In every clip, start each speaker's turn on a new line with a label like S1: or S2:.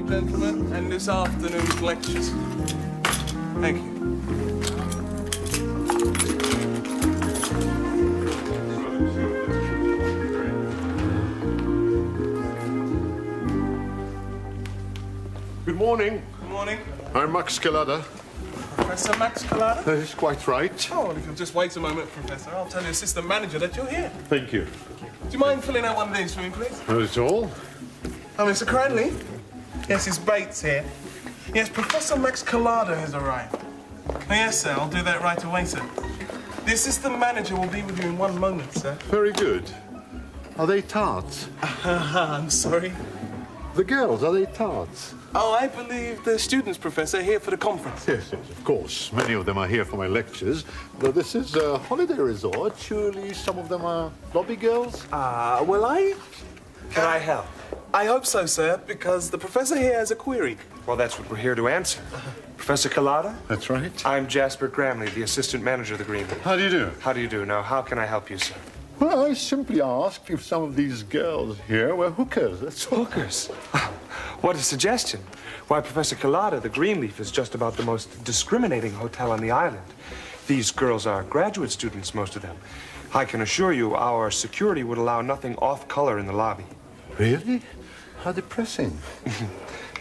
S1: gentlemen, and this afternoon's lectures. Thank you.
S2: Good morning.
S1: Good morning.
S2: I'm Max Calada.
S1: Professor Max Calada?
S2: That is quite right.
S1: Oh, well, if you'll just wait a moment, Professor, I'll tell the assistant manager that you're here.
S2: Thank you.
S1: Do you mind filling out one of these for me, please?
S2: Not at all.
S1: Oh, Mr. Cranley? Yes, it's Bates here. Yes, Professor Max Calada has arrived. Oh, yes, sir, I'll do that right away, sir. The assistant manager will be with you in 1 moment, sir.
S2: Very good. Are they tarts?
S1: I'm sorry.
S2: The girls, are they tarts?
S1: Oh, I believe the students, Professor, are here for the conference.
S2: Yes, yes, of course. Many of them are here for my lectures. Though this is a holiday resort, surely some of them are lobby girls?
S3: Can I help?
S1: I hope so, sir, because the professor here has a query.
S3: Well, that's what we're here to answer. Professor Calada?
S2: That's right.
S3: I'm Jasper Gramley, the assistant manager of the Green Leaf.
S2: How do you do?
S3: How do you do? Now, how can I help you, sir?
S2: Well, I simply asked if some of these girls here were hookers, that's all.
S3: Hookers? What a suggestion. Why, Professor Calada, the Greenleaf is just about the most discriminating hotel on the island. These girls are graduate students, most of them. I can assure you our security would allow nothing off-color in the lobby.
S2: Really? How depressing.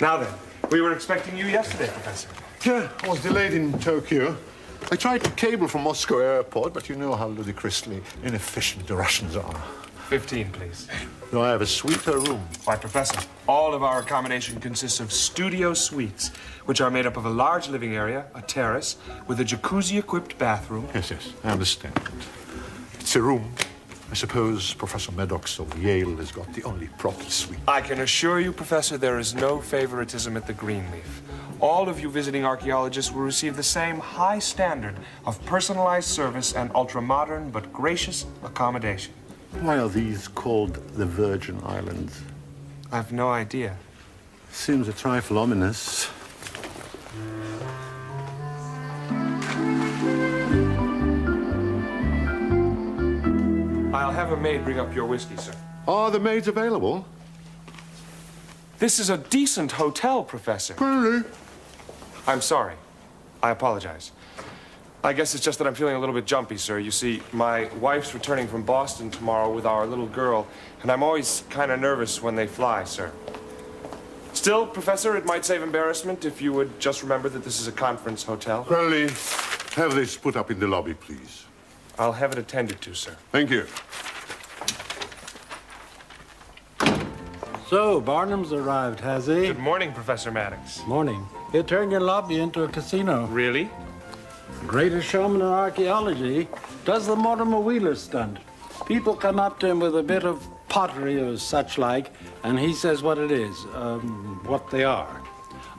S3: Now then, we were expecting you yesterday, Professor.
S2: Yeah, I was delayed in Tokyo. I tried to cable from Moscow airport, but you know how ludicrously inefficient the Russians are.
S3: 15, please.
S2: Do I have a suite or room?
S3: Why, Professor, all of our accommodation consists of studio suites, which are made up of a large living area, a terrace, with a jacuzzi-equipped bathroom.
S2: Yes, yes, I understand. It's a room. I suppose Professor Maddox of Yale has got the only proper suite.
S3: I can assure you, Professor, there is no favoritism at the Greenleaf. All of you visiting archaeologists will receive the same high standard of personalized service and ultra-modern but gracious accommodation.
S2: Why are these called the Virgin Islands?
S3: I've no idea.
S2: Seems a trifle ominous.
S3: I'll have a maid bring up your whiskey, sir.
S2: Are the maids available?
S3: This is a decent hotel, Professor.
S2: Really?
S3: I'm sorry. I apologize. I guess it's just that I'm feeling a little bit jumpy, sir. You see, my wife's returning from Boston tomorrow with our little girl, and I'm always kind of nervous when they fly, sir. Still, Professor, it might save embarrassment if you would just remember that this is a conference hotel.
S2: Crowley, have this put up in the lobby, please.
S3: I'll have it attended to, sir.
S2: Thank you.
S4: So, Barnum's arrived, has he?
S3: Good morning, Professor Maddox.
S4: Morning. He'll turn your lobby into a casino.
S3: Really?
S4: Greatest showman in archaeology does the Mortimer Wheeler stunt. People come up to him with a bit of pottery or such like, and he says what it is, what they are.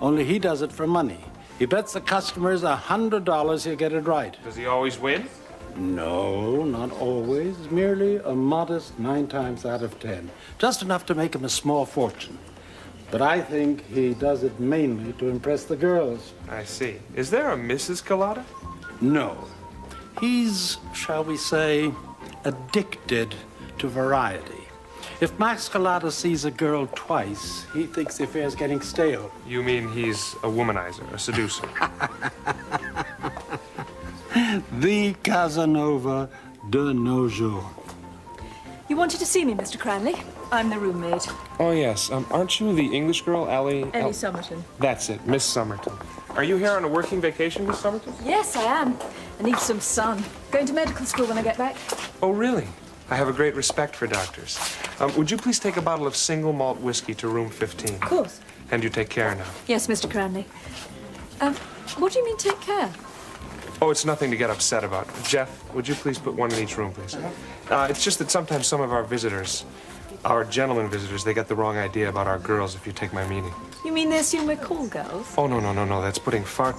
S4: Only he does it for money. He bets the customers $100 he'll get it right.
S3: Does he always win?
S4: No, not always. Merely a modest 9 times out of 10. Just enough to make him a small fortune. But I think he does it mainly to impress the girls.
S3: I see. Is there a Mrs. Calada?
S4: No. He's, shall we say, addicted to variety. If Max Calada sees a girl twice, he thinks the affair's getting stale.
S3: You mean he's a womanizer, a seducer?
S4: The Casanova de nos jours.
S5: You wanted to see me, Mr. Cranley? I'm the roommate.
S3: Oh, yes. Aren't you the English girl, Ellie?
S5: Ellie Somerton.
S3: That's it, Miss Somerton. Are you here on a working vacation, Miss Somerton?
S5: Yes, I am. I need some sun. Going to medical school when I get back.
S3: Oh, really? I have a great respect for doctors. Would you please take a bottle of single malt whiskey to room 15?
S5: Of course.
S3: And you take care now.
S5: Yes, Mr. Cranley. What do you mean, take care?
S3: Oh, it's nothing to get upset about. Jeff, would you please put one in each room, please? It's just that sometimes some of our visitors, our gentlemen visitors, they get the wrong idea about our girls, if you take my meaning.
S5: You mean they assume we're call girls?
S3: Oh, no. That's putting far...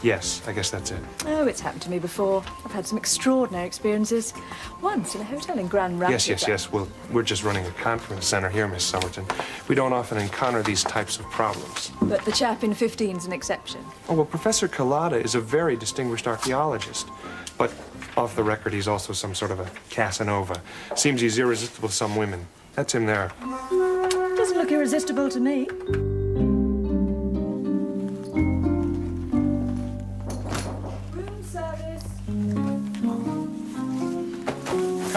S3: Yes, I guess that's it.
S5: Oh, it's happened to me before. I've had some extraordinary experiences. Once in a hotel in Grand Rapids.
S3: Yes. Well, we're just running a conference center here, Miss Somerton. We don't often encounter these types of problems.
S5: But the chap in 15's an exception.
S3: Oh, well, Professor Calada is a very distinguished archaeologist. But off the record, he's also some sort of a Casanova. Seems he's irresistible to some women. That's him there.
S5: Doesn't look irresistible to me.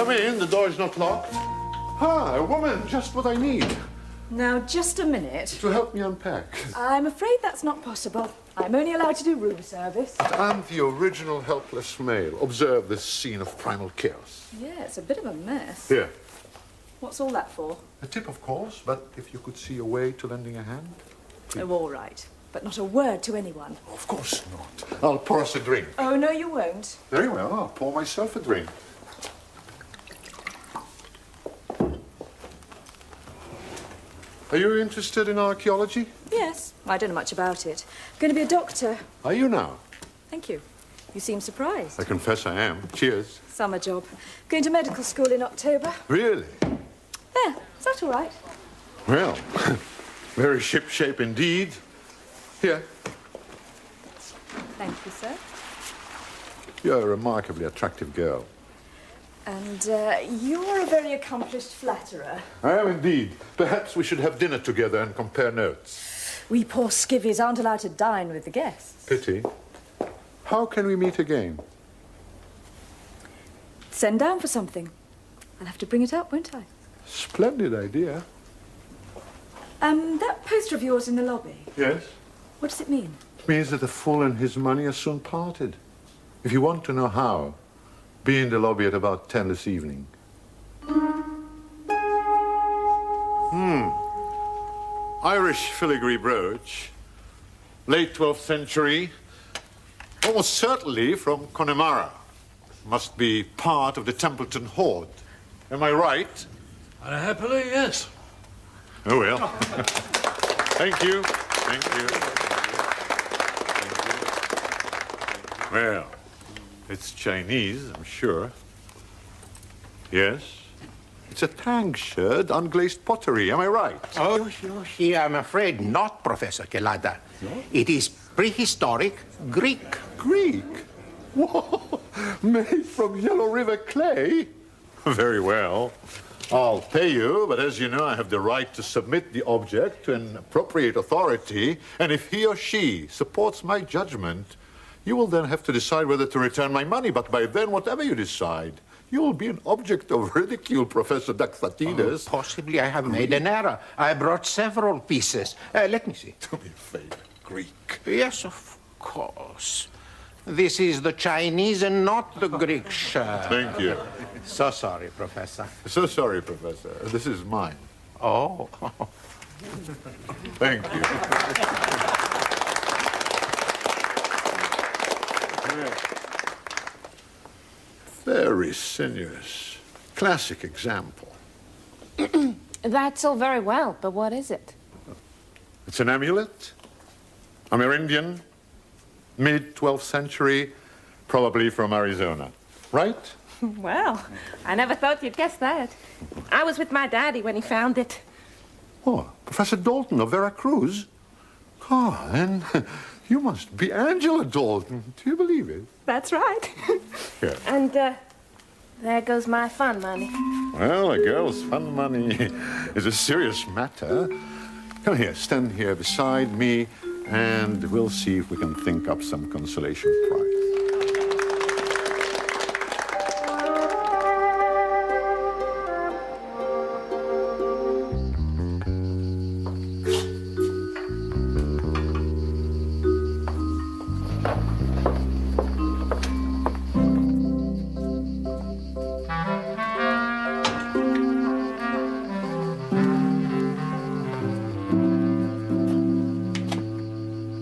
S2: come in. The door is not locked. Ah, a woman, just what I need.
S5: Now, just a minute.
S2: To help me unpack.
S5: I'm afraid that's not possible. I'm only allowed to do room service.
S2: I'm the original helpless male. Observe this scene of primal chaos.
S5: Yeah, it's a bit of a mess.
S2: Here.
S5: What's all that for?
S2: A tip, of course, but if you could see a way to lending a hand.
S5: Oh, all right. But not a word to anyone.
S2: Of course not. I'll pour us a drink.
S5: Oh, no, you won't.
S2: Very well, I'll pour myself a drink. Are you interested in archaeology?
S5: Yes. I don't know much about it. Going to be a doctor.
S2: Are you now?
S5: Thank you. You seem surprised.
S2: I confess I am. Cheers.
S5: Summer job. Going to medical school in October.
S2: Really?
S5: There. Is that all right?
S2: Well, very shipshape indeed. Here.
S5: Thank you, sir.
S2: You're a remarkably attractive girl.
S5: And you're a very accomplished flatterer.
S2: I am indeed. Perhaps we should have dinner together and compare notes.
S5: We poor skivvies aren't allowed to dine with the guests.
S2: Pity. How can we meet again?
S5: Send down for something. I'll have to bring it up, won't I?
S2: Splendid idea.
S5: That poster of yours in the lobby.
S2: Yes?
S5: What does it mean?
S2: It means that the fool and his money are soon parted. If you want to know how, be in the lobby at about 10 this evening. Irish filigree brooch. Late 12th century. Almost certainly from Connemara. Must be part of the Templeton hoard. Am I right?
S6: Happily, yes.
S2: Oh, well. Thank you. Thank you. Well, it's Chinese, I'm sure. Yes? It's a Tang shirt, unglazed pottery. Am I right?
S7: Oh, I'm afraid not, Professor Kelada. No? It is prehistoric Greek.
S2: Greek? Whoa! Made from Yellow River clay? Very well. I'll pay you, but as you know, I have the right to submit the object to an appropriate authority, and if he or she supports my judgment, you will then have to decide whether to return my money. But by then, whatever you decide, you will be an object of ridicule, Professor Daxatides.
S7: Oh, possibly I have made an error. I brought several pieces. Let me see.
S2: Do me a favor, Greek.
S7: Yes, of course. This is the Chinese and not the Greek shirt.
S2: Thank you.
S7: So sorry, Professor.
S2: So sorry, Professor. This is mine.
S7: Oh.
S2: Thank you. Very sinuous. Classic example.
S8: That's all very well, but what is it?
S2: It's an amulet. Amerindian, mid-12th century, probably from Arizona. Right?
S8: Well, I never thought you'd guess that. I was with my daddy when he found it.
S2: Oh, Professor Dalton of Veracruz? Oh, then you must be Angela Dalton. Do you believe it?
S8: That's right.
S2: Yeah.
S8: And there goes my fun money.
S2: Well, a girl's fun money is a serious matter. Come here, stand here beside me, and we'll see if we can think up some consolation prize.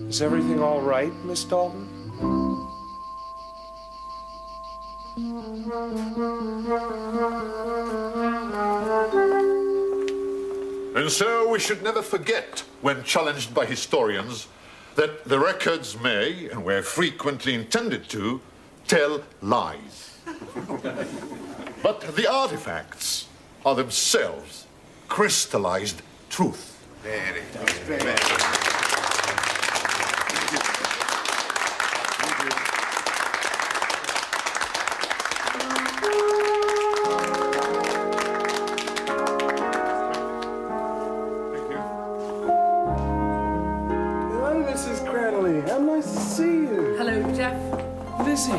S3: Is everything all right, Miss Dalton?
S2: And so we should never forget, when challenged by historians, that the records may, and were frequently intended to, tell lies. But the artifacts are themselves crystallized truth.
S7: Very good.
S1: Hello, Mrs. Cranley. How nice to see you.
S9: Hello, Jeff.
S1: Lizzie.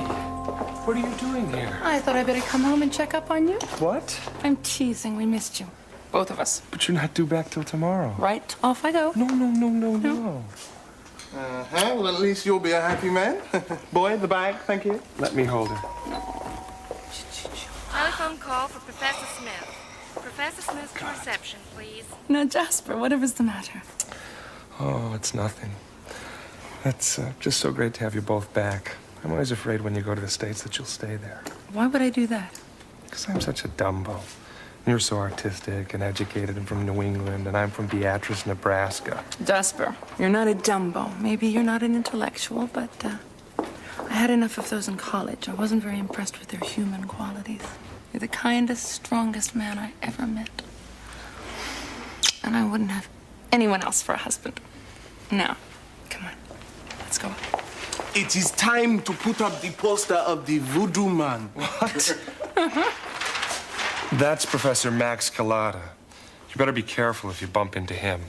S3: What are you doing here?
S9: I thought I'd better come home and check up on you.
S3: What?
S9: I'm teasing. We missed you. Both of us.
S3: But you're not due back till tomorrow.
S9: Right, off I go.
S3: No.
S1: Uh-huh. Well, at least you'll be a happy man. Boy, the bag, thank you.
S3: Let me hold her.
S10: Telephone call for Professor Smith. Professor Smith to reception, please.
S9: Now, Jasper, whatever's the matter?
S3: Oh, it's nothing. It's just so great to have you both back. I'm always afraid when you go to the States that you'll stay there.
S9: Why would I do that?
S3: Because I'm such a dumbo. You're so artistic and educated and from New England, and I'm from Beatrice, Nebraska.
S9: Jasper, you're not a dumbo. Maybe you're not an intellectual, but I had enough of those in college. I wasn't very impressed with their human qualities. You're the kindest, strongest man I ever met. And I wouldn't have anyone else for a husband. Now, come on, let's go.
S1: It is time to put up the poster of the Voodoo Man.
S3: What? That's Professor Max Collada. You better be careful if you bump into him.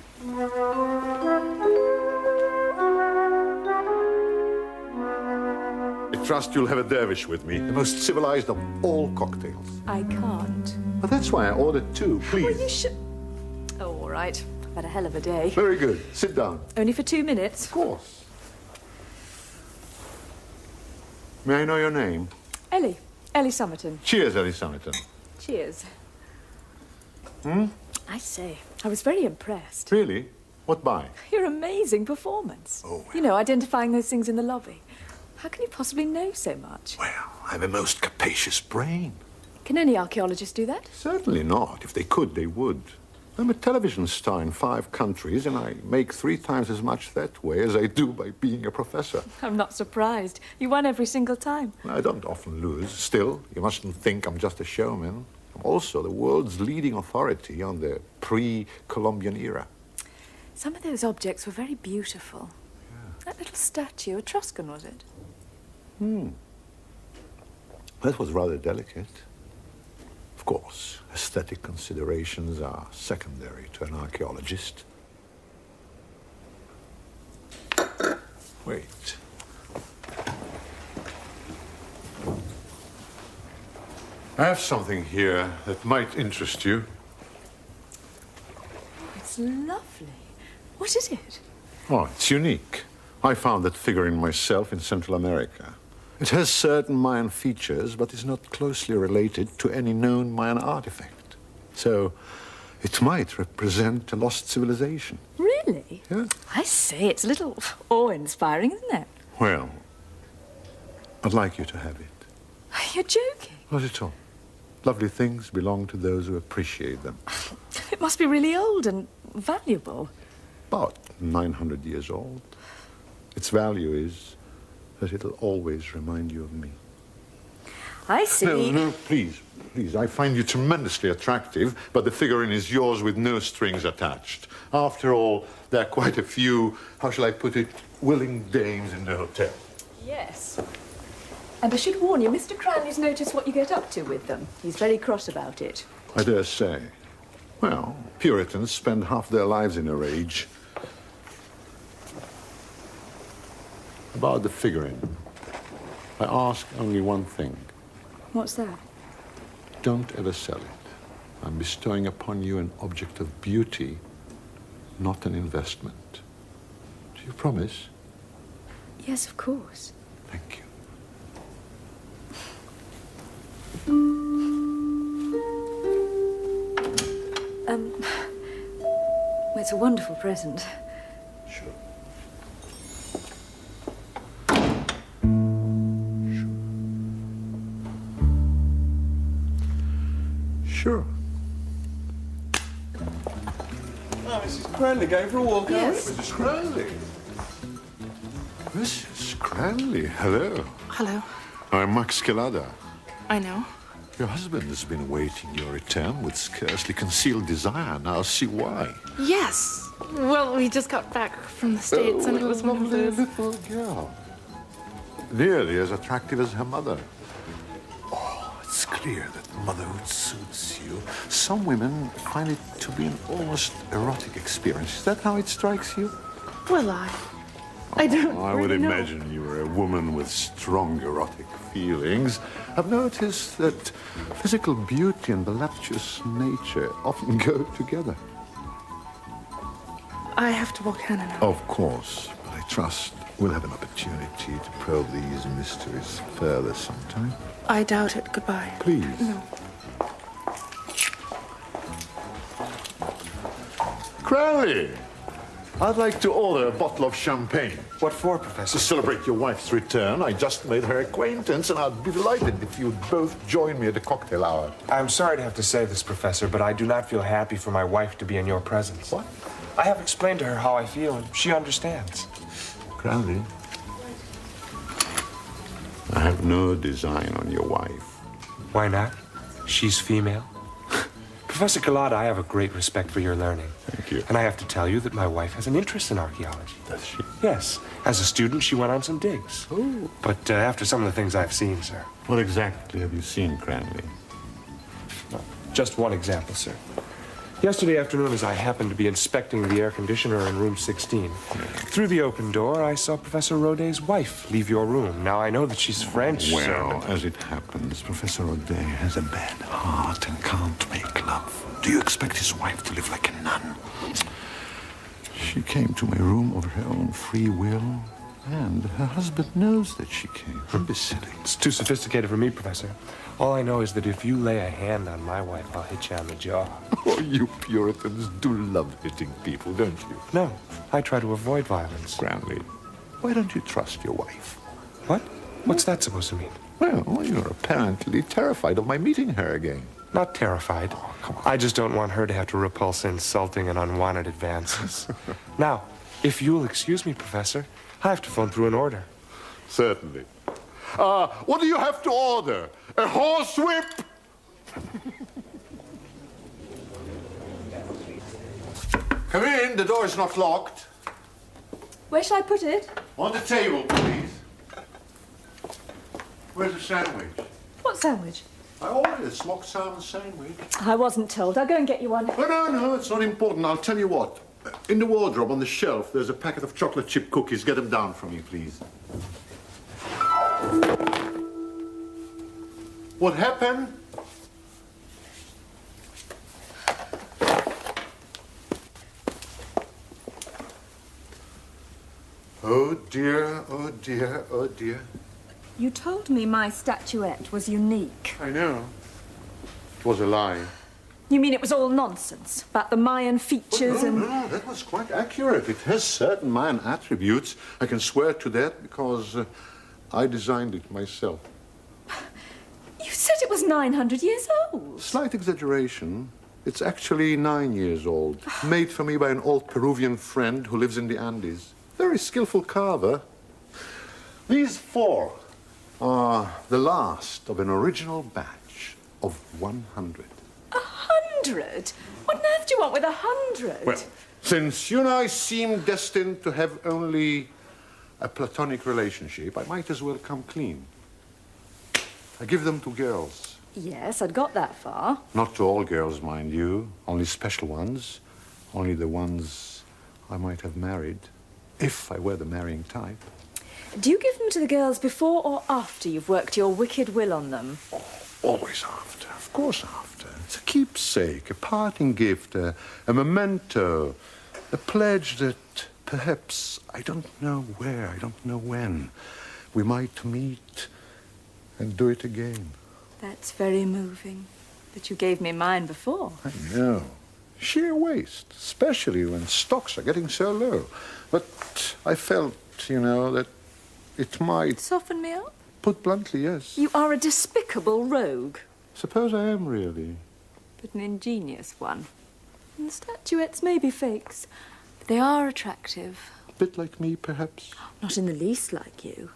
S2: I trust you'll have a dervish with me, the most civilized of all cocktails.
S5: I can't.
S2: But that's why I ordered two, please.
S5: Well, you should... Oh, all right. I've had a hell of a day.
S2: Very good. Sit down.
S5: Only for 2 minutes.
S2: Of course. May I know your name?
S5: Ellie. Ellie Somerton.
S2: Cheers, Ellie Somerton.
S5: Cheers.
S2: Hmm?
S5: I say, I was very impressed.
S2: Really? What by?
S5: Your amazing performance.
S2: Oh, well.
S5: You know, identifying those things in the lobby. How can you possibly know so much?
S2: Well, I have a most capacious brain.
S5: Can any archaeologist do that?
S2: Certainly not. If they could, they would. I'm a television star in 5 countries, and I make 3 times as much that way as I do by being a professor.
S5: I'm not surprised. You won every single time.
S2: I don't often lose. Still, you mustn't think I'm just a showman. I'm also the world's leading authority on the pre-Columbian era.
S5: Some of those objects were very beautiful. Yeah. That little statue, Etruscan, was it?
S2: That was rather delicate. Of course, aesthetic considerations are secondary to an archaeologist. Wait. I have something here that might interest you.
S5: It's lovely. What is it?
S2: Oh, it's unique. I found that figurine myself in Central America. It has certain Mayan features, but is not closely related to any known Mayan artifact. So, it might represent a lost civilization.
S5: Really?
S2: Yeah.
S5: I say, it's a little awe-inspiring, isn't it?
S2: Well, I'd like you to have it.
S5: You're joking.
S2: Not at all. Lovely things belong to those who appreciate them.
S5: It must be really old and valuable.
S2: About 900 years old. Its value is that it'll always remind you of me.
S5: I see.
S2: No, please. I find you tremendously attractive, but the figurine is yours with no strings attached. After all, there are quite a few, how shall I put it, willing dames in the hotel.
S5: Yes. And I should warn you, Mr. Cranley's noticed what you get up to with them. He's very cross about it.
S2: I dare say. Well, Puritans spend half their lives in a rage. About the figurine, I ask only one thing.
S5: What's that?
S2: Don't ever sell it. I'm bestowing upon you an object of beauty, not an investment. Do you promise?
S5: Yes, of course.
S2: Thank you.
S5: Well, it's a wonderful present.
S2: Sure. Sure.
S1: Oh, Mrs. Cranley going for a walk,
S5: Yes.
S2: Mrs. Cranley. Mrs. Cranley, hello.
S9: Hello.
S2: I'm Max Collada.
S9: I know.
S2: Your husband has been waiting your return with scarcely concealed desire. Now see why.
S9: Yes. Well, we just got back from the States, and it was one of those...
S2: little girl. Nearly as attractive as her mother. Oh, it's clear that motherhood suits you. Some women find it to be an almost erotic experience. Is that how it strikes you?
S9: Well, I don't
S2: I would
S9: really know.
S2: imagine you were a woman with strong erotic feelings, have noticed that physical beauty and voluptuous nature often go together.
S9: I have to walk Hannah now.
S2: Of course, but I trust we'll have an opportunity to probe these mysteries further sometime.
S9: I doubt it. Goodbye.
S2: Please.
S9: No.
S2: Cranley, I'd like to order a bottle of champagne.
S3: What for, Professor?
S2: To celebrate your wife's return. I just made her acquaintance, and I'd be delighted if you'd both join me at the cocktail hour.
S3: I'm sorry to have to say this, Professor, but I do not feel happy for my wife to be in your presence.
S2: What?
S3: I have explained to her how I feel, and she understands.
S2: Cranley, I have no design on your wife.
S3: Why not? She's female. Professor Collada, I have a great respect for your learning.
S2: Thank you.
S3: And I have to tell you that my wife has an interest in archaeology.
S2: Does she?
S3: Yes. As a student, she went on some digs.
S2: Oh.
S3: But after some of the things I've seen, sir.
S2: What exactly have you seen, Cranley?
S3: Just one example, sir. Yesterday afternoon, as I happened to be inspecting the air conditioner in room 16, through the open door, I saw Professor Roday's wife leave your room. Now, I know that she's French,
S2: Well,
S3: sir.
S2: as it happens, Professor Roday has a bad heart and can't make love. Do you expect his wife to live like a nun? She came to my room of her own free will, and her husband knows that she came. Don't be silly.
S3: It's too sophisticated for me, Professor. All I know is that if you lay a hand on my wife, I'll hit you on the jaw.
S2: Oh, you Puritans do love hitting people, don't you?
S3: No, I try to avoid violence.
S2: Cranley, why don't you trust your wife?
S3: What? What's that supposed to mean?
S2: Well, you're apparently terrified of my meeting her again.
S3: Not terrified.
S2: Oh, come on.
S3: I just don't want her to have to repulse insulting and unwanted advances. Now, if you'll excuse me, Professor, I have to phone through an order.
S2: Certainly. What do you have to order? A horsewhip? Come in, the door is not locked.
S5: Where shall I put it?
S2: On the table, please. Where's the sandwich?
S5: What sandwich?
S2: I ordered a smoked salmon sandwich.
S5: I wasn't told. I'll go and get you one.
S2: Oh, no, it's not important. I'll tell you what. In the wardrobe on the shelf, there's a packet of chocolate chip cookies. Get them down for me, please. What happened? Oh, dear, oh, dear, oh, dear.
S5: You told me my statuette was unique.
S2: I know. It was a lie.
S5: You mean it was all nonsense about the Mayan features and...
S2: No, that was quite accurate. It has certain Mayan attributes. I can swear to that because I designed it myself.
S5: You said it was 900 years old.
S2: Slight exaggeration. It's actually 9 years old. Made for me by an old Peruvian friend who lives in the Andes. Very skillful carver. These four are the last of an original batch of 100.
S5: 100? What on earth do you want with 100?
S2: Well, since you and I seem destined to have only a platonic relationship, I might as well come clean. I give them to girls.
S5: Yes, I'd got that far.
S2: Not to all girls, mind you. Only special ones. Only the ones I might have married, if I were the marrying type.
S5: Do you give them to the girls before or after you've worked your wicked will on them?
S2: Oh, always after. Of course after. It's a keepsake, a parting gift, a memento, a pledge that perhaps, I don't know where, I don't know when, we might meet and do it again.
S5: That's very moving. But you gave me mine before.
S2: I know. Sheer waste, especially when stocks are getting so low. But I felt, you know, that it might...
S5: Soften me up?
S2: Put bluntly, yes.
S5: You are a despicable rogue.
S2: Suppose I am really.
S5: But an ingenious one. And the statuettes may be fakes, but they are attractive.
S2: A bit like me, perhaps.
S5: Not in the least like you.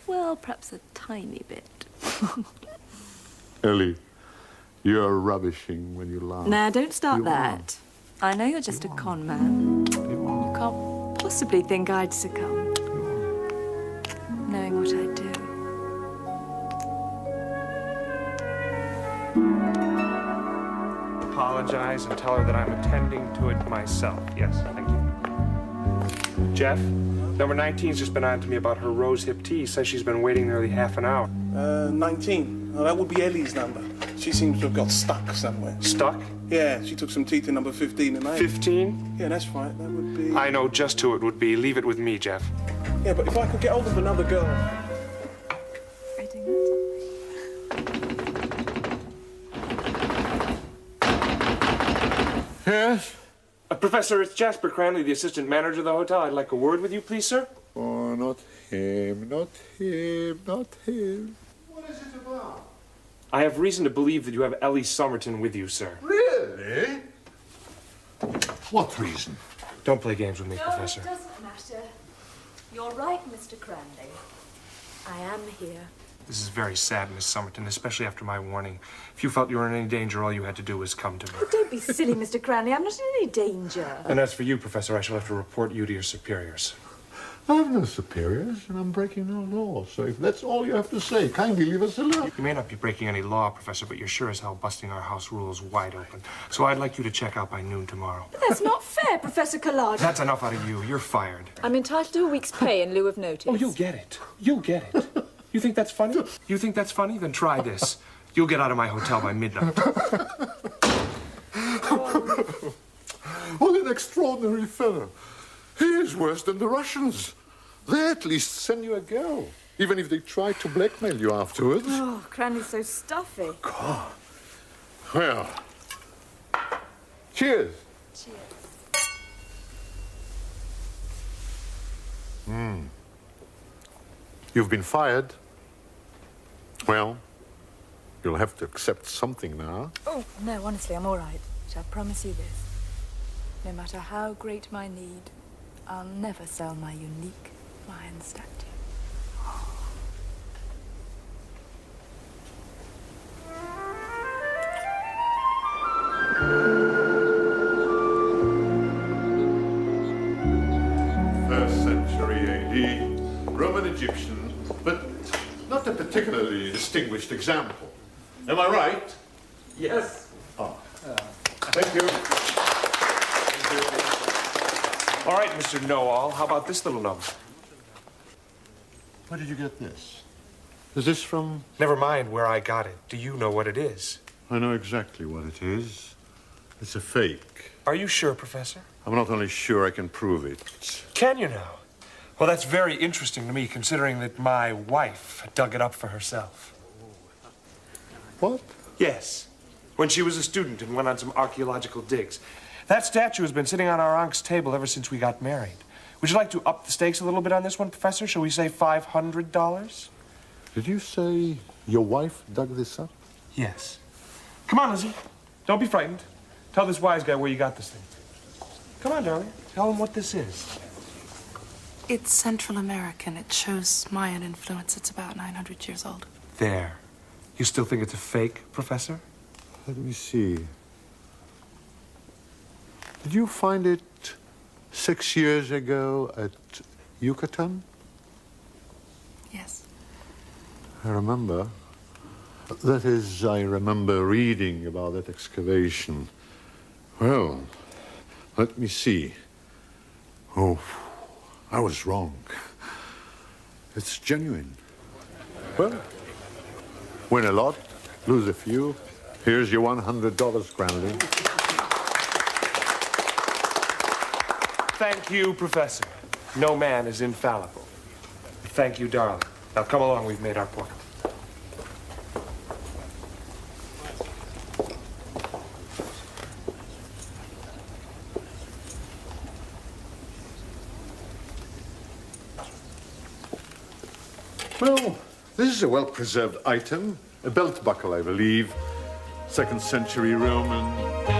S5: Well, perhaps a tiny bit.
S2: Ellie, you're rubbishing when you laugh.
S5: Nah, don't start
S2: You
S5: that. I know you're just a con man. You can't possibly think I'd succumb. Knowing what I do.
S3: Apologize and tell her that I'm attending to it myself. Yes, thank you. Jeff? Number 19's just been on to me about her rose hip tea. Says she's been waiting nearly half an hour.
S1: 19. Oh, that would be Ellie's number. She seems to have got stuck somewhere.
S3: Stuck?
S1: Yeah, she took some tea to number 15 tonight.
S3: 15?
S1: Yeah, that's right. That would be...
S3: I know just who it would be. Leave it with me, Jeff.
S1: Yeah, but if I could get hold of another girl...
S2: Yes?
S3: Professor, it's Jasper Cranley, the assistant manager of the hotel. I'd like a word with you, please, sir.
S2: Oh, not him, not him, not him. What is it about?
S3: I have reason to believe that you have Ellie Somerton with you, sir.
S2: Really? What reason?
S3: Don't play games with me,
S5: No,
S3: Professor.
S5: it doesn't matter. You're right, Mr. Cranley. I am here.
S3: This is very sad, Miss Somerton, especially after my warning. If you felt you were in any danger, all you had to do was come to me.
S5: Oh, don't be silly, Mr. Cranley. I'm not in any danger.
S3: And as for you, Professor, I shall have to report you to your superiors.
S2: I have no superiors, and I'm breaking no law. So if that's all you have to say, kindly leave us alone.
S3: You may not be breaking any law, Professor, but you're sure as hell busting our house rules wide open. So I'd like you to check out by noon tomorrow.
S5: But that's not fair, Professor Collard.
S3: That's enough out of you. You're fired.
S5: I'm entitled to a week's pay in lieu of notice.
S3: Oh, you'll get it. You'll get it. You think that's funny? You think that's funny? Then try this. You'll get out of my hotel by midnight.
S2: What an extraordinary fellow. He is worse than the Russians. They at least send you a girl, even if they try to blackmail you afterwards.
S5: Oh, Cranley's so stuffy.
S2: God. Well, cheers.
S5: Cheers.
S2: You've been fired. Well, you'll have to accept something now.
S5: Oh, no, honestly, I'm all right. But I promise you this. No matter how great my need, I'll never sell my unique lion statue.
S2: First century AD, Roman Egyptian, but not a particularly distinguished example. Am I right?
S3: Yes.
S2: Oh. Thank you.
S3: All right, Mr. Know-All, how about this little note?
S2: Where did you get this? Is this from...
S3: Never mind where I got it. Do you know what it is?
S2: I know exactly what it is. It's a fake.
S3: Are you sure, Professor?
S2: I'm not only sure, I can prove it.
S3: Can you now? Well, that's very interesting to me, considering that my wife dug it up for herself.
S2: What?
S3: Yes. When she was a student and went on some archaeological digs. That statue has been sitting on our aunt's table ever since we got married. Would you like to up the stakes a little bit on this one, Professor? Shall we say $500?
S2: Did you say your wife dug this up?
S3: Yes. Come on, Lizzie. Don't be frightened. Tell this wise guy where you got this thing. Come on, darling. Tell him what this is.
S9: It's Central American. It shows Mayan influence. It's about 900 years old.
S3: There. You still think it's a fake, Professor?
S2: Let me see. Did you find it 6 years ago at Yucatan?
S9: Yes.
S2: I remember. That is, I remember reading about that excavation. Well, let me see. Oh, I was wrong. It's genuine. Well, win a lot, lose a few. Here's your $100, Cranley.
S3: Thank you, Professor. No man is infallible. Thank you, darling. Now come along, we've made our point.
S2: Well, this is a well-preserved item. A belt buckle, I believe. 2nd century Roman.